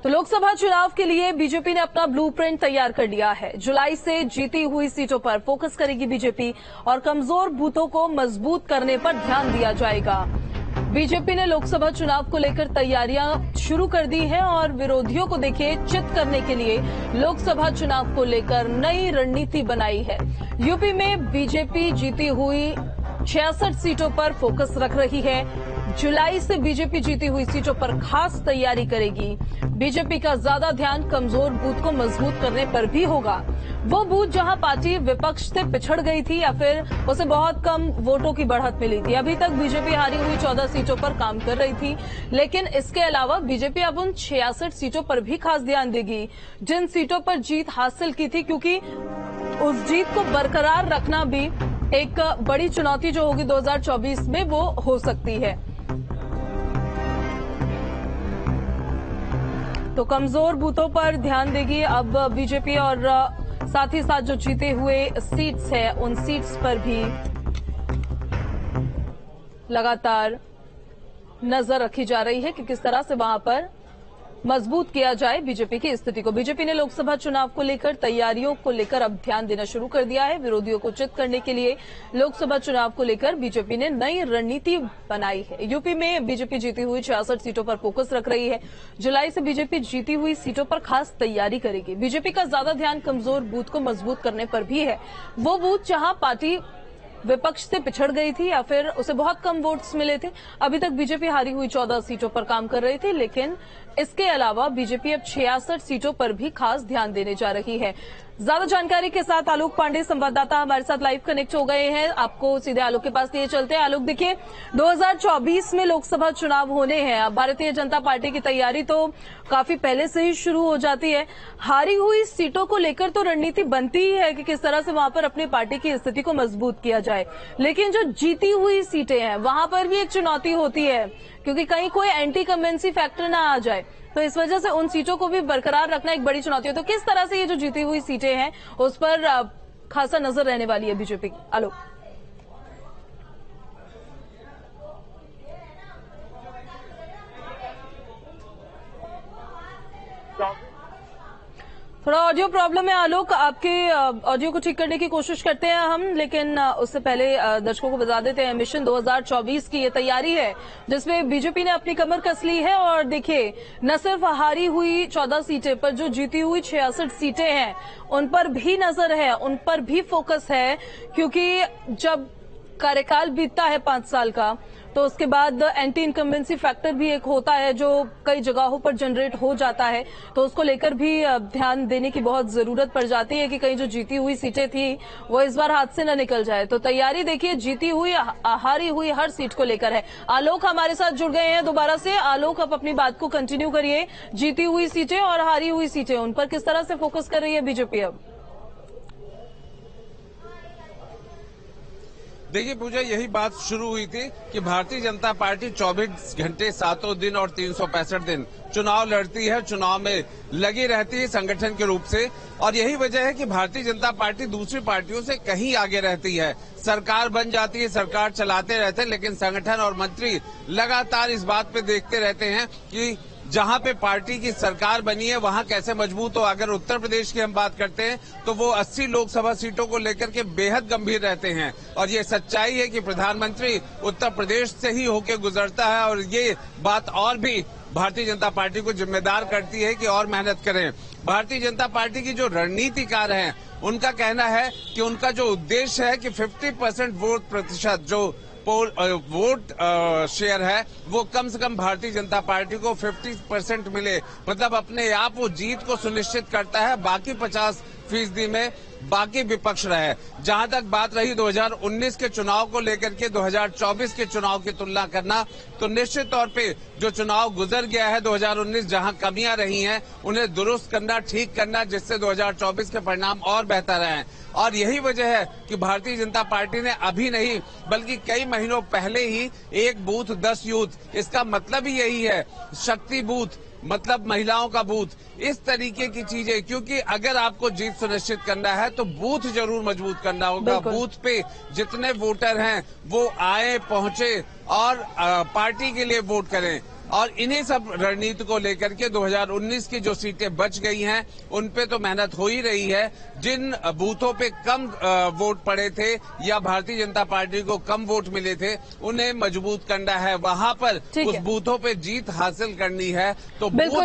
तो लोकसभा चुनाव के लिए बीजेपी ने अपना ब्लूप्रिंट तैयार कर लिया है। जुलाई से जीती हुई सीटों पर फोकस करेगी बीजेपी और कमजोर बूथों को मजबूत करने पर ध्यान दिया जाएगा। बीजेपी ने लोकसभा चुनाव को लेकर तैयारियां शुरू कर दी है और विरोधियों को देखिए चित करने के लिए लोकसभा चुनाव को लेकर नई रणनीति बनाई है। यूपी में बीजेपी जीती हुई 66 सीटों पर फोकस रख रही है। जुलाई से बीजेपी जीती हुई सीटों पर खास तैयारी करेगी। बीजेपी का ज्यादा ध्यान कमजोर बूथ को मजबूत करने पर भी होगा। वो बूथ जहां पार्टी विपक्ष से पिछड़ गई थी या फिर उसे बहुत कम वोटों की बढ़त मिली थी। अभी तक बीजेपी हारी हुई 14 सीटों पर काम कर रही थी, लेकिन इसके अलावा बीजेपी अब उन 66 सीटों पर भी खास ध्यान देगी जिन सीटों पर जीत हासिल की थी, क्योंकि उस जीत को बरकरार रखना भी एक बड़ी चुनौती जो होगी 2024 में वो हो सकती है। तो कमजोर बूथों पर ध्यान देगी अब बीजेपी और साथ ही साथ जो जीते हुए सीट्स है उन सीट्स पर भी लगातार नजर रखी जा रही है कि किस तरह से वहां पर मजबूत किया जाए बीजेपी की स्थिति को। बीजेपी ने लोकसभा चुनाव को लेकर तैयारियों को लेकर अब ध्यान देना शुरू कर दिया है। विरोधियों को चित करने के लिए लोकसभा चुनाव को लेकर बीजेपी ने नई रणनीति बनाई है। यूपी में बीजेपी जीती हुई 66 सीटों पर फोकस रख रही है। जुलाई से बीजेपी जीती हुई सीटों पर खास तैयारी करेगी। बीजेपी का ज्यादा ध्यान कमजोर बूथ को मजबूत करने पर भी है। वो बूथ जहां पार्टी विपक्ष से पिछड़ गई थी या फिर उसे बहुत कम वोट्स मिले थे। अभी तक बीजेपी हारी हुई 14 सीटों पर काम कर रही थी, लेकिन इसके अलावा बीजेपी अब 66 सीटों पर भी खास ध्यान देने जा रही है। ज्यादा जानकारी के साथ आलोक पांडे संवाददाता हमारे साथ लाइव कनेक्ट हो गए हैं। आपको सीधे आलोक के पास लिए चलते हैं। आलोक, देखिए 2024 में लोकसभा चुनाव होने हैं। अब भारतीय जनता पार्टी की तैयारी तो काफी पहले से ही शुरू हो जाती है। हारी हुई सीटों को लेकर तो रणनीति बनती ही है कि किस तरह से वहां पर अपनी पार्टी की स्थिति को मजबूत किया जाए, लेकिन जो जीती हुई सीटें हैं वहां पर भी एक चुनौती होती है, क्योंकि कहीं कोई एंटी कमेंसी फैक्टर ना आ जाए। तो इस वजह से उन सीटों को भी बरकरार रखना एक बड़ी चुनौती है। तो किस तरह से ये जो जीती हुई सीटें हैं उस पर खासा नजर रहने वाली है बीजेपी की? आलोक, थोड़ा ऑडियो प्रॉब्लम है आलोक, आपके ऑडियो को ठीक करने की कोशिश करते हैं हम, लेकिन उससे पहले दर्शकों को बता देते हैं मिशन 2024 की ये तैयारी है जिसमें बीजेपी ने अपनी कमर कस ली है। और देखिए, न सिर्फ हारी हुई 14 सीटें पर जो जीती हुई 66 सीटें हैं उन पर भी नजर है, उन पर भी फोकस है, क्योंकि जब कार्यकाल बीतता है 5 साल का तो उसके बाद एंटी इनकम्बेंसी फैक्टर भी एक होता है जो कई जगहों पर जनरेट हो जाता है। तो उसको लेकर भी ध्यान देने की बहुत जरूरत पड़ जाती है कि कहीं जो जीती हुई सीटें थी वो इस बार हाथ से न निकल जाए। तो तैयारी देखिए जीती हुई हारी हुई हर सीट को लेकर है। आलोक हमारे साथ जुड़ गए हैं दोबारा से। आलोक, आप अपनी बात को कंटिन्यू करिए। जीती हुई सीटें और हारी हुई सीटें, उन पर किस तरह से फोकस कर रही है बीजेपी अब? देखिए पूजा, यही बात शुरू हुई थी कि भारतीय जनता पार्टी 24 घंटे 7 दिन और 365 दिन चुनाव लड़ती है, चुनाव में लगी रहती है संगठन के रूप से। और यही वजह है कि भारतीय जनता पार्टी दूसरी पार्टियों से कहीं आगे रहती है। सरकार बन जाती है, सरकार चलाते रहते हैं, लेकिन संगठन और मंत्री लगातार इस बात पे देखते रहते हैं कि जहां पे पार्टी की सरकार बनी है वहां कैसे मजबूत हो। अगर उत्तर प्रदेश की हम बात करते हैं तो वो 80 लोकसभा सीटों को लेकर के बेहद गंभीर रहते हैं। और ये सच्चाई है कि प्रधानमंत्री उत्तर प्रदेश से ही होकर गुजरता है, और ये बात और भी भारतीय जनता पार्टी को जिम्मेदार करती है कि और मेहनत करें। भारतीय जनता पार्टी की जो रणनीतिकार हैं उनका कहना है कि उनका जो उद्देश्य है कि 50% वोट प्रतिशत जो वोट शेयर है वो कम से कम भारतीय जनता पार्टी को 50% मिले, मतलब अपने आप वो जीत को सुनिश्चित करता है। बाकी 50% में बाकी विपक्ष रहे। जहां तक बात रही 2019 के चुनाव को लेकर के 2024 के चुनाव की तुलना करना, तो निश्चित तौर पे जो चुनाव गुजर गया है 2019, जहां कमियां रही हैं उन्हें दुरुस्त करना, ठीक करना, जिससे 2024 के परिणाम और बेहतर हैं। और यही वजह है कि भारतीय जनता पार्टी ने अभी नहीं बल्कि कई महीनों पहले ही 1 बूथ 10 यूथ, इसका मतलब ही यही है, शक्ति बूथ मतलब महिलाओं का बूथ, इस तरीके की चीजें। क्योंकि अगर आपको जीत सुनिश्चित करना है तो बूथ जरूर मजबूत करना होगा। बूथ पे जितने वोटर हैं वो आए, पहुंचे और पार्टी के लिए वोट करें। और इन्हीं सब रणनीति को लेकर के 2019 की जो सीटें बच गई हैं उन पे तो मेहनत हो ही रही है। जिन बूथों पे कम वोट पड़े थे या भारतीय जनता पार्टी को कम वोट मिले थे उन्हें मजबूत करना है, वहां पर उस बूथों पे जीत हासिल करनी है। तो बिल्कुल